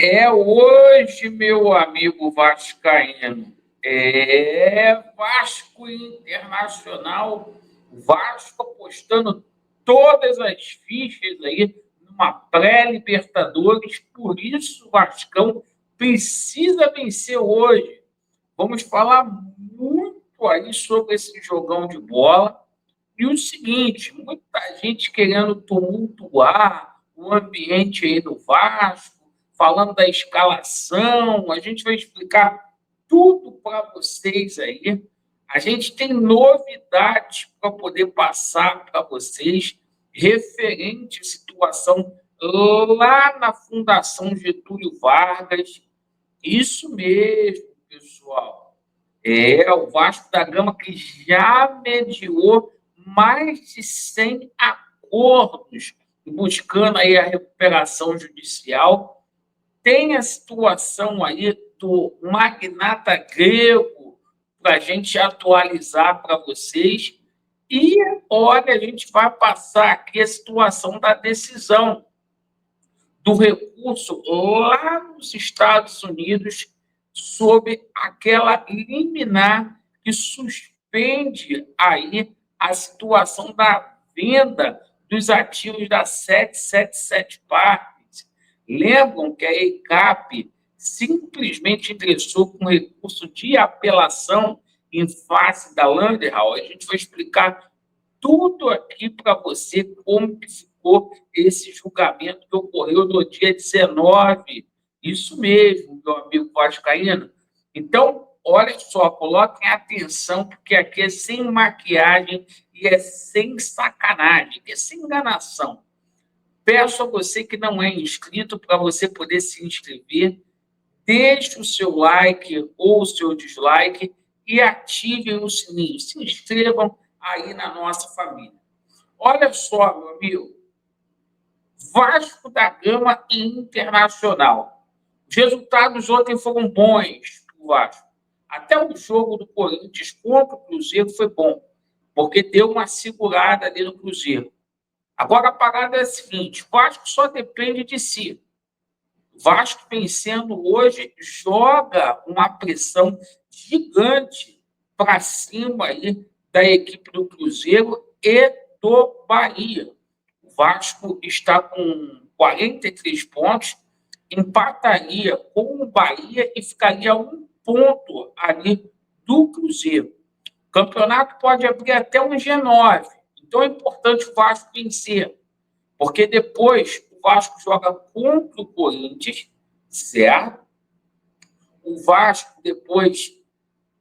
É hoje, meu amigo vascaíno. É Vasco Internacional. Vasco apostando todas as fichas aí numa pré-Libertadores. Por isso, o Vascão precisa vencer hoje. Vamos falar muito aí sobre esse jogão de bola. E o seguinte, muita gente querendo tumultuar o ambiente aí do Vasco, falando da escalação, a gente vai explicar tudo para vocês aí. A gente tem novidades para poder passar para vocês, referente à situação lá na Fundação Getúlio Vargas. Isso mesmo, pessoal. É o Vasco da Gama que já mediou mais de 100 acordos buscando aí a recuperação judicial. Tem a situação aí do magnata grego para a gente atualizar para vocês. E, olha, a gente vai passar aqui a situação da decisão do recurso lá nos Estados Unidos sobre aquela liminar que suspende aí a situação da venda dos ativos da 777 Parques. Lembram que a ECAP simplesmente ingressou com recurso de apelação em face da Landerhall? A gente vai explicar tudo aqui para você como que ficou esse julgamento que ocorreu no dia 19. Isso mesmo, meu amigo vascaíno. Então, olha só, coloquem atenção, porque aqui é sem maquiagem e é sem sacanagem, é sem enganação. Peço a você que não é inscrito para você poder se inscrever, deixe o seu like ou o seu dislike e ativem o sininho. Se inscrevam aí na nossa família. Olha só, meu amigo, Vasco da Gama Internacional. Os resultados ontem foram bons para o Vasco. Até o jogo do Corinthians contra o Cruzeiro foi bom, porque deu uma segurada ali no Cruzeiro. Agora a parada é a seguinte: o Vasco só depende de si. O Vasco vencendo hoje joga uma pressão gigante para cima aí da equipe do Cruzeiro e do Bahia. O Vasco está com 43 pontos, empataria com o Bahia e ficaria a um ponto ali do Cruzeiro. O campeonato pode abrir até um G9, então é importante o Vasco vencer, porque depois o Vasco joga contra o Corinthians, certo? O Vasco depois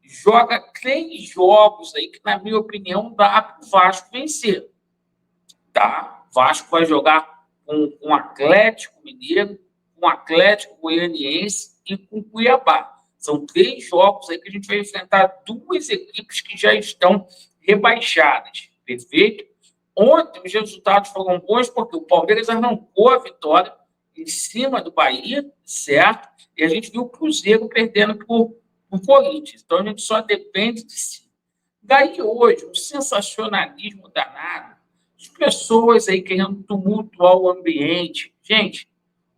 joga 3 jogos aí que, na minha opinião, dá para o Vasco vencer. Tá? O Vasco vai jogar com o Atlético Mineiro, com o Atlético Goianiense e com o Cuiabá. São 3 jogos aí que a gente vai enfrentar 2 equipes que já estão rebaixadas. Perfeito? Ontem os resultados foram bons porque o Palmeiras arrancou a vitória em cima do Bahia, certo? E a gente viu o Cruzeiro perdendo para o Corinthians. Então a gente só depende de si. Daí hoje, um sensacionalismo danado, as pessoas aí querendo tumultuar o ambiente. Gente,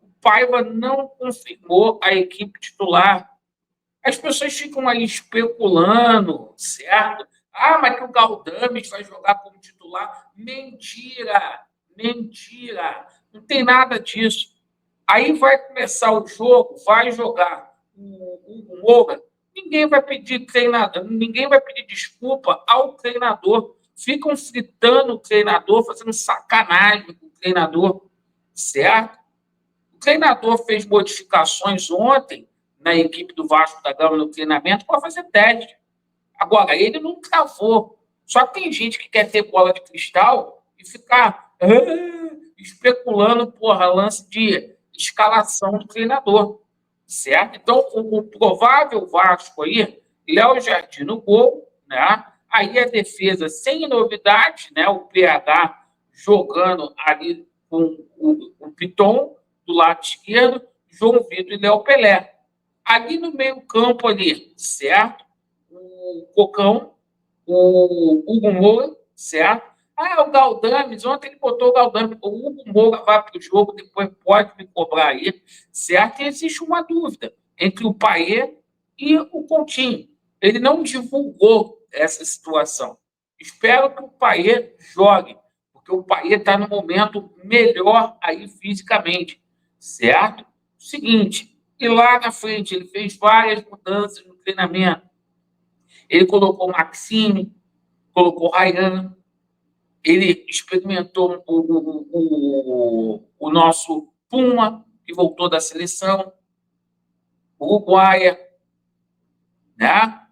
o Paiva não confirmou a equipe titular. As pessoas ficam aí especulando, certo? Ah, mas que o Galdames vai jogar como titular. Mentira, mentira. Não tem nada disso. Aí vai começar o jogo, vai jogar o Moura. Ninguém vai pedir treinador, ninguém vai pedir desculpa ao treinador. Ficam fritando o treinador, fazendo sacanagem com o treinador, certo? O treinador fez modificações ontem na equipe do Vasco da Gama no treinamento para fazer teste. Agora, ele não travou. Só que tem gente que quer ter bola de cristal e ficar especulando, lance de escalação do treinador, certo? Então, o provável Vasco aí, Léo Jardim no gol, né? Aí a defesa sem novidade, né? O PH jogando ali com o Piton do lado esquerdo, João Vitor e Léo Pelé. Ali no meio campo ali, certo? O Cocão, o Hugo Moura, certo? Ah, o Galdames, ontem ele botou o Galdames, o Hugo Moura vai para o jogo, depois pode me cobrar aí, certo? E existe uma dúvida entre o Payet e o Coutinho. Ele não divulgou essa situação. Espero que o Payet jogue, porque o Payet está no momento melhor aí fisicamente, certo? Seguinte, e lá na frente ele fez várias mudanças no treinamento. Ele colocou o Maxime, colocou o Ryan, ele experimentou o nosso Puma, que voltou da seleção, o Uruguaia, né?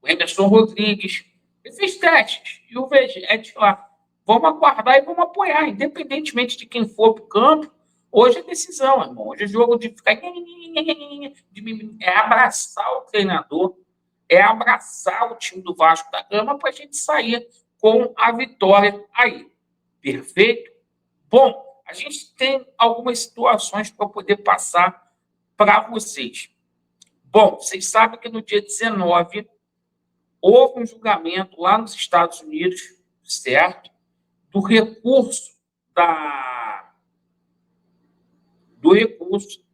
O Emerson Rodrigues. Ele fez testes. E o Vegete lá. Vamos aguardar e vamos apoiar, independentemente de quem for para o campo. Hoje é decisão, irmão. Hoje é jogo de ficar. É abraçar o treinador, é abraçar o time do Vasco da Gama para a gente sair com a vitória aí. Perfeito? Bom, a gente tem algumas situações para poder passar para vocês. Bom, vocês sabem que no dia 19 houve um julgamento lá nos Estados Unidos, certo? Do recurso da do recurso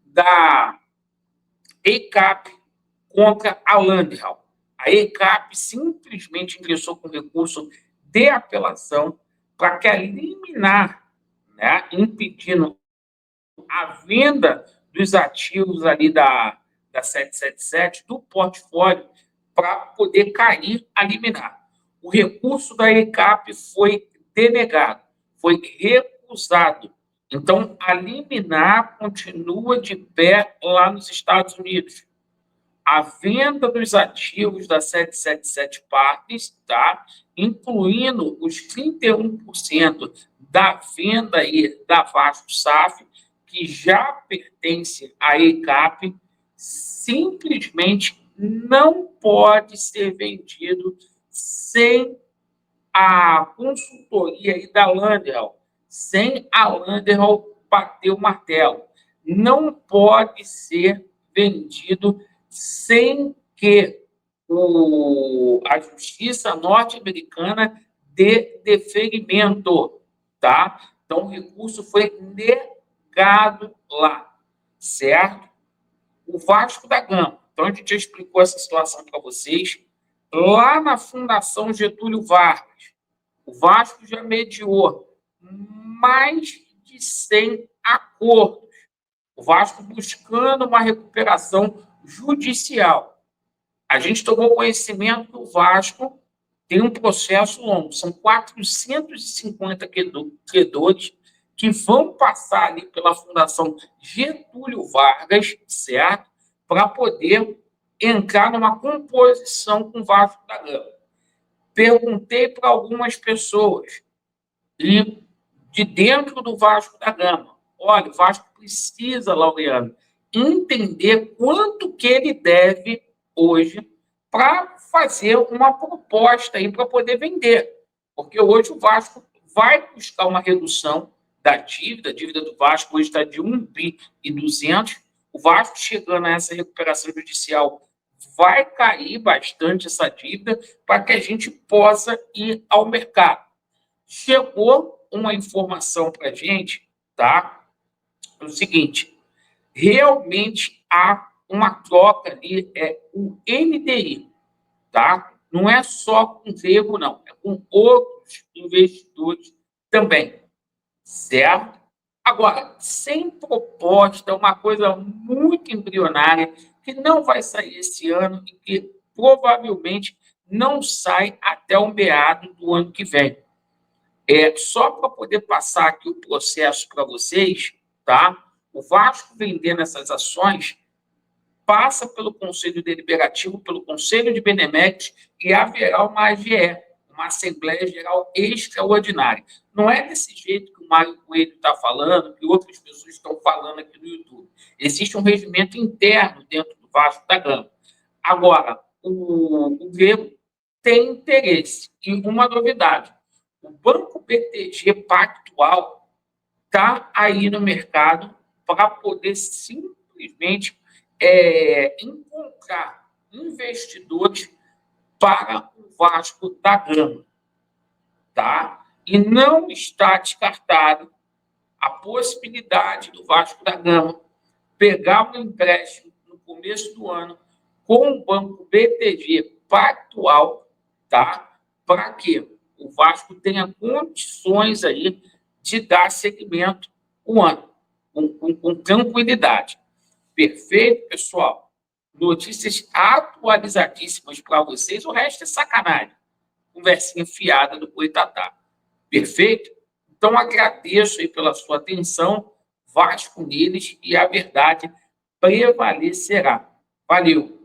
da ECAP contra a Landral. A ECAP simplesmente ingressou com recurso de apelação para que a liminar, né, impedindo a venda dos ativos ali da 777, do portfólio, para poder cair a liminar. O recurso da ECAP foi denegado, foi recusado. Então, a liminar continua de pé lá nos Estados Unidos. A venda dos ativos da 777 Partners, tá? Incluindo os 31% da venda aí da Vasco SAF, que já pertence à ECAP, simplesmente não pode ser vendido sem a consultoria aí da Landerhall, sem a Landerhall bater o martelo. Não pode ser vendido sem que a justiça norte-americana dê deferimento, tá? Então, o recurso foi negado lá, certo? O Vasco da Gama. Então, a gente já explicou essa situação para vocês. Lá na Fundação Getúlio Vargas, o Vasco já mediou mais de 100 acordos. O Vasco buscando uma recuperação judicial. A gente tomou conhecimento que o Vasco tem um processo longo. São 450 credores que vão passar ali pela Fundação Getúlio Vargas, certo? Para poder entrar numa composição com o Vasco da Gama. Perguntei para algumas pessoas e de dentro do Vasco da Gama, olha, o Vasco precisa, Laureano, entender quanto que ele deve hoje para fazer uma proposta aí para poder vender. Porque hoje o Vasco vai buscar uma redução da dívida, a dívida do Vasco hoje está de 1 bi e 200. O Vasco chegando a essa recuperação judicial vai cair bastante essa dívida para que a gente possa ir ao mercado. Chegou uma informação para a gente, tá? É o seguinte, realmente há uma troca ali, é o NDI, tá? Não é só com o Grego, não, é com outros investidores também, certo? Agora, sem proposta, uma coisa muito embrionária, que não vai sair esse ano e que provavelmente não sai até o meado do ano que vem. Só para poder passar aqui o processo para vocês, tá? O Vasco vendendo essas ações passa pelo Conselho Deliberativo, pelo Conselho de Beneméritos e haverá uma AGE, uma Assembleia Geral Extraordinária. Não é desse jeito que o Mário Coelho está falando, que outras pessoas estão falando aqui no YouTube. Existe um regimento interno dentro do Vasco da Gama. Agora, o governo tem interesse. E uma novidade, o Banco BTG Pactual está aí no mercado para poder simplesmente encontrar investidores para o Vasco da Gama, tá? E não está descartado a possibilidade do Vasco da Gama pegar um empréstimo no começo do ano com o Banco BTG Pactual, tá? Para que o Vasco tenha condições aí de dar seguimento o ano, com tranquilidade. Perfeito, pessoal? Notícias atualizadíssimas para vocês. O resto é sacanagem. Conversinha fiada do Boitatá. Perfeito? Então, agradeço aí pela sua atenção. Vasco neles e a verdade prevalecerá. Valeu!